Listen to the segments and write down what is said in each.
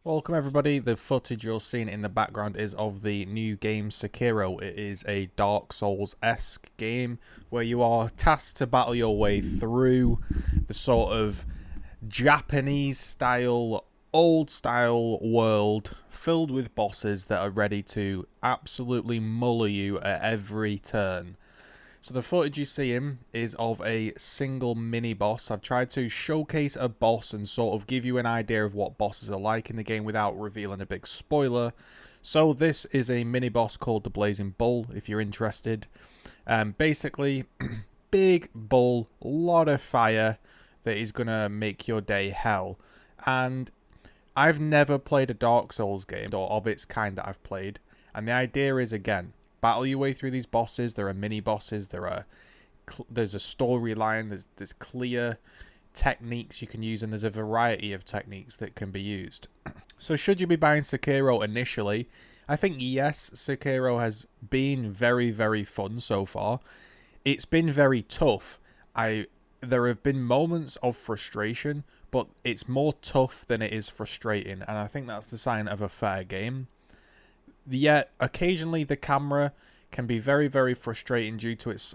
Welcome everybody. The footage you're seeing in the background is of the new game Sekiro. It is a Dark Souls-esque game where you are tasked to battle your way through the sort of Japanese style, old style world filled with bosses that are ready to absolutely muller you at every turn. So the footage you see him is of a single mini boss. I've tried to showcase a boss and sort of give you an idea of what bosses are like in the game without revealing a big spoiler. So this is a mini boss called the Blazing Bull, if you're interested. Basically, big bull, lot of fire that is going to make your day hell. And I've never played a Dark Souls game, or of its kind that I've played. And the idea is, again, battle your way through these bosses. There are mini bosses. There's a storyline. There's clear techniques you can use, and there's a variety of techniques that can be used. So should you be buying Sekiro initially? I think yes, Sekiro has been very, very fun so far. It's been very tough. There have been moments of frustration, but it's more tough than it is frustrating, and I think that's the sign of a fair game. Yet occasionally the camera can be very, very frustrating due to its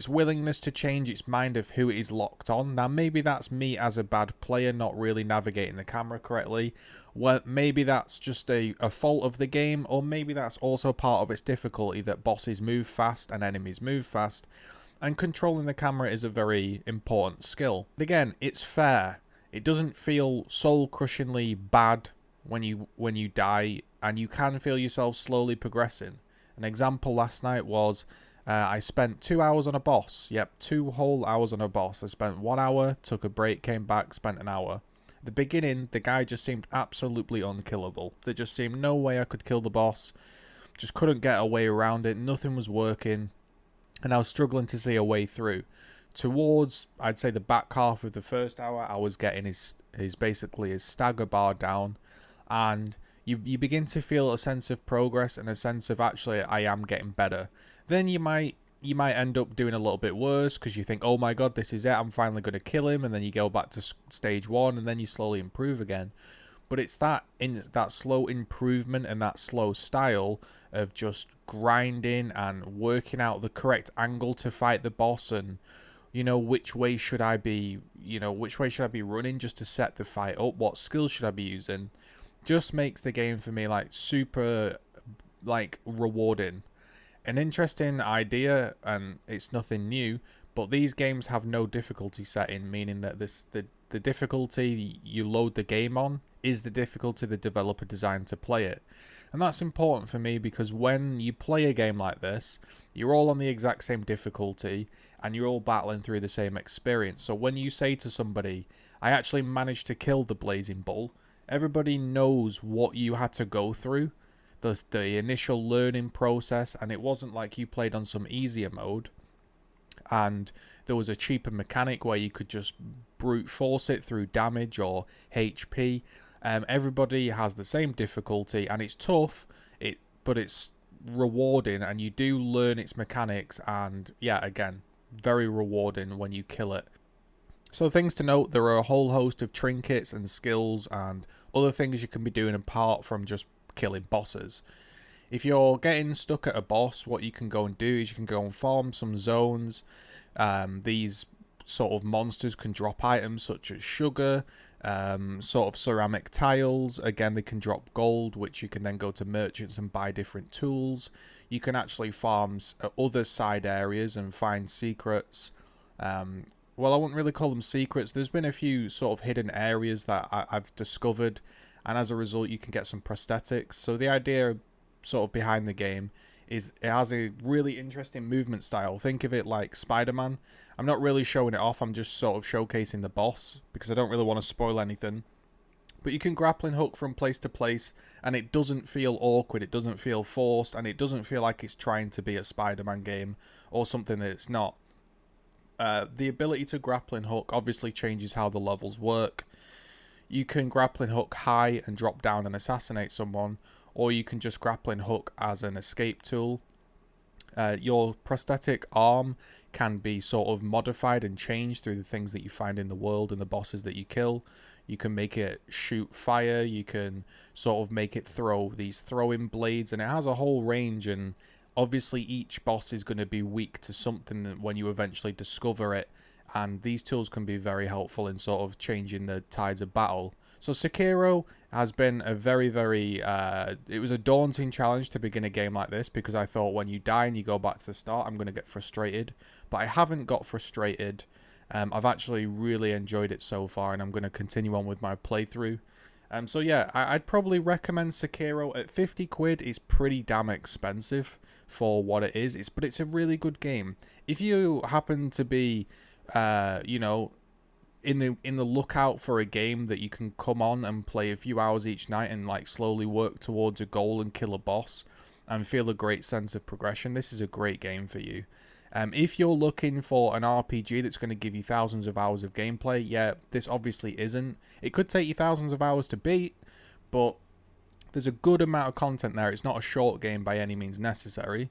willingness to change its mind of who it is locked on. Now maybe that's me as a bad player not really navigating the camera correctly. Well, maybe that's just a fault of the game, or maybe that's also part of its difficulty, that bosses move fast and enemies move fast, and controlling the camera is a very important skill. But again, it's fair. It doesn't feel soul-crushingly bad when you die, and you can feel yourself slowly progressing. An example last night was I spent 2 hours on a boss. Yep, 2 whole hours on a boss. I spent 1 hour, took a break, came back, spent an hour. At the beginning, the guy just seemed absolutely unkillable. There just seemed no way I could kill the boss. Just couldn't get a way around it. Nothing was working, and I was struggling to see a way through. Towards, I'd say, the back half of the first hour, I was getting his stagger bar down, and you begin to feel a sense of progress and a sense of, actually, I am getting better. Then you might end up doing a little bit worse because you think, oh my god, this is it, I'm finally going to kill him, and then you go back to stage 1, and then you slowly improve again. But it's that slow improvement and that slow style of just grinding and working out the correct angle to fight the boss, and which way should I be running just to set the fight up, what skills should I be using, just makes the game for me super rewarding. An interesting idea, and it's nothing new, but these games have no difficulty setting, meaning that the difficulty you load the game on is the difficulty the developer designed to play it. And that's important for me, because when you play a game like this, you're all on the exact same difficulty and you're all battling through the same experience. So when you say to somebody, I actually managed to kill the Blazing Bull, everybody knows what you had to go through, the initial learning process, and it wasn't like you played on some easier mode and there was a cheaper mechanic where you could just brute force it through damage or HP. Everybody has the same difficulty, and it's tough, but it's rewarding, and you do learn its mechanics, and yeah, again, very rewarding when you kill it. So things to note, there are a whole host of trinkets and skills and other things you can be doing apart from just killing bosses. If you're getting stuck at a boss, what you can go and do is you can go and farm some zones. These sort of monsters can drop items such as sugar, sort of ceramic tiles. Again, they can drop gold, which you can then go to merchants and buy different tools. You can actually farm other side areas and find secrets. Well, I wouldn't really call them secrets. There's been a few sort of hidden areas that I've discovered, and as a result you can get some prosthetics. So the idea sort of behind the game is it has a really interesting movement style. Think of it like Spider-Man. I'm not really showing it off, I'm just sort of showcasing the boss because I don't really want to spoil anything. But you can grappling hook from place to place, and it doesn't feel awkward, it doesn't feel forced, and it doesn't feel like it's trying to be a Spider-Man game or something that it's not. The ability to grappling hook obviously changes how the levels work. You can grappling hook high and drop down and assassinate someone, or you can just grappling hook as an escape tool. Your prosthetic arm can be sort of modified and changed through the things that you find in the world and the bosses that you kill. You can make it shoot fire. You can sort of make it throw these throwing blades, and it has a whole range. And obviously each boss is going to be weak to something that when you eventually discover it, and these tools can be very helpful in sort of changing the tides of battle. So Sekiro has been a very, it was a daunting challenge to begin a game like this, because I thought when you die and you go back to the start, I'm going to get frustrated. But I haven't got frustrated. I've actually really enjoyed it so far, and I'm going to continue on with my playthrough. So yeah, I'd probably recommend Sekiro. At 50 quid, it's pretty damn expensive for what it is. But it's a really good game. If you happen to be, you know, in the lookout for a game that you can come on and play a few hours each night and like slowly work towards a goal and kill a boss and feel a great sense of progression, this is a great game for you. If you're looking for an RPG that's going to give you thousands of hours of gameplay, yeah, this obviously isn't. It could take you thousands of hours to beat, but there's a good amount of content there. It's not a short game by any means necessary.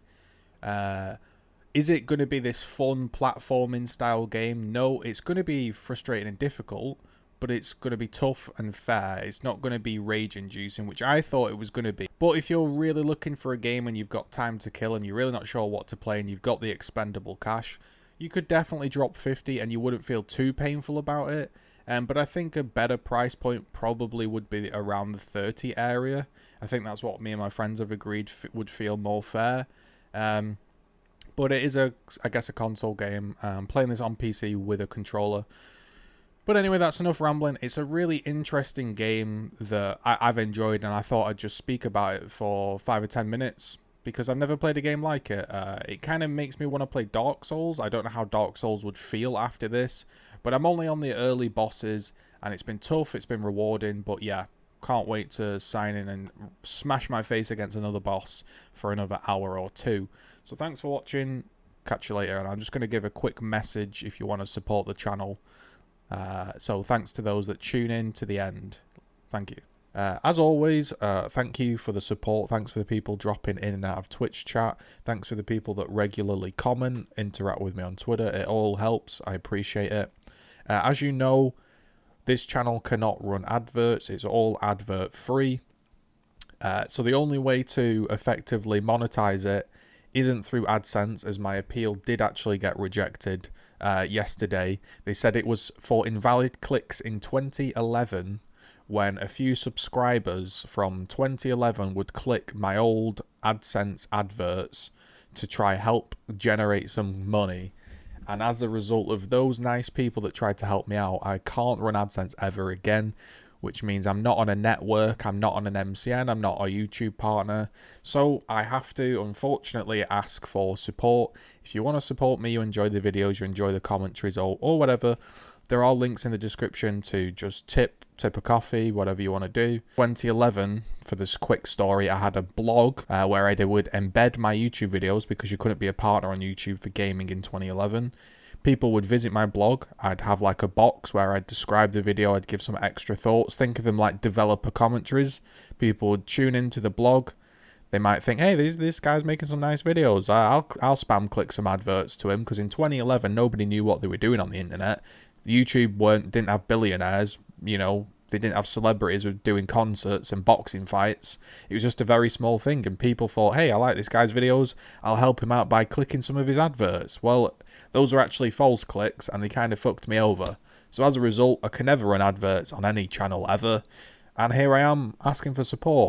Is it going to be this fun platforming style game? No, it's going to be frustrating and difficult, but it's going to be tough and fair. It's not going to be rage-inducing, which I thought it was going to be. But if you're really looking for a game and you've got time to kill and you're really not sure what to play and you've got the expendable cash, you could definitely drop 50 and you wouldn't feel too painful about it. But I think a better price point probably would be around the 30 area. I think that's what me and my friends have agreed would feel more fair. But it is, I guess, a console game. I'm playing this on PC with a controller. But anyway, that's enough rambling. It's a really interesting game that I've enjoyed, and I thought I'd just speak about it for 5 or 10 minutes because I've never played a game like it. It kind of makes me want to play Dark Souls. I don't know how Dark Souls would feel after this, but I'm only on the early bosses, and it's been tough, it's been rewarding, but yeah, can't wait to sign in and smash my face against another boss for another hour or two. So thanks for watching, catch you later, and I'm just going to give a quick message if you want to support the channel. So thanks to those that tune in to the end. Thank you. As always, thank you for the support. Thanks for the people dropping in and out of Twitch chat. Thanks for the people that regularly comment, interact with me on Twitter. It all helps. I appreciate it. As you know, this channel cannot run adverts. It's all advert free. So the only way to effectively monetize it isn't through AdSense, as my appeal did actually get rejected yesterday. They said it was for invalid clicks in 2011, when a few subscribers from 2011 would click my old AdSense adverts to try help generate some money. And as a result of those nice people that tried to help me out, I can't run AdSense ever again, which means I'm not on a network, I'm not on an MCN, I'm not a YouTube partner. So I have to, unfortunately, ask for support. If you want to support me, you enjoy the videos, you enjoy the commentaries, or whatever, there are links in the description to just tip a coffee, whatever you want to do. 2011, for this quick story, I had a blog where I would embed my YouTube videos because you couldn't be a partner on YouTube for gaming in 2011. People would visit my blog. I'd have like a box where I'd describe the video. I'd give some extra thoughts. Think of them like developer commentaries. People would tune into the blog. They might think, hey, this guy's making some nice videos. I'll spam click some adverts to him, because in 2011, nobody knew what they were doing on the internet. YouTube didn't have billionaires, you know, they didn't have celebrities doing concerts and boxing fights. It was just a very small thing, and people thought, hey, I like this guy's videos, I'll help him out by clicking some of his adverts. Well, those are actually false clicks, and they kind of fucked me over. So as a result, I can never run adverts on any channel ever, and here I am asking for support.